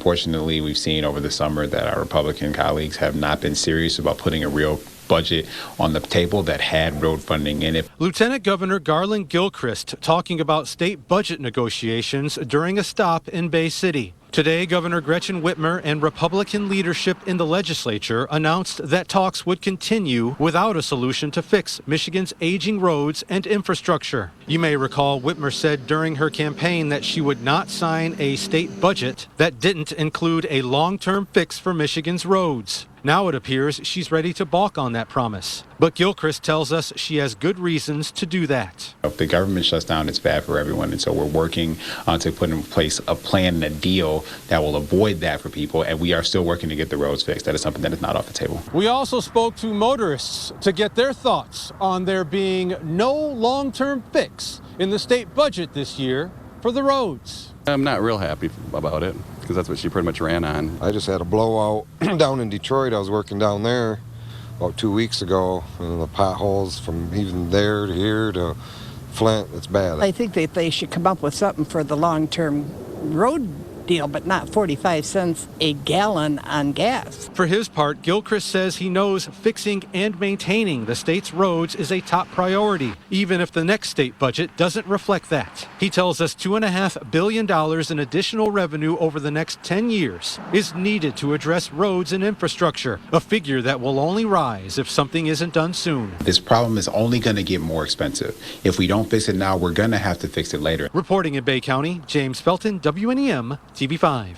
Unfortunately, we've seen over the summer that our Republican colleagues have not been serious about putting a real budget on the table that had road funding in it. Lieutenant Governor Garland Gilchrist talking about state budget negotiations during a stop in Bay City. Today, Governor Gretchen Whitmer and Republican leadership in the legislature announced that talks would continue without a solution to fix Michigan's aging roads and infrastructure. You may recall Whitmer said during her campaign that she would not sign a state budget that didn't include a long-term fix for Michigan's roads. Now it appears she's ready to balk on that promise. But Gilchrist tells us she has good reasons to do that. If the government shuts down, it's bad for everyone. And so we're working to put in place a plan and a deal that will avoid that for people. And we are still working to get the roads fixed. That is something that is not off the table. We also spoke to motorists to get their thoughts on there being no long-term fix in the state budget this year for the roads. I'm not real happy about it because that's what she pretty much ran on. I just had a blowout down in Detroit. I was working down there about 2 weeks ago, and the potholes from even there to here to Flint, it's bad. I think that they should come up with something for the long-term road deal, but not 45 cents a gallon on gas. For his part, Gilchrist says he knows fixing and maintaining the state's roads is a top priority, even if the next state budget doesn't reflect that. He tells us $2.5 billion in additional revenue over the next 10 years is needed to address roads and infrastructure, a figure that will only rise if something isn't done soon. This problem is only going to get more expensive. If we don't fix it now, we're going to have to fix it later. Reporting in Bay County, James Felton, WNEM TV5.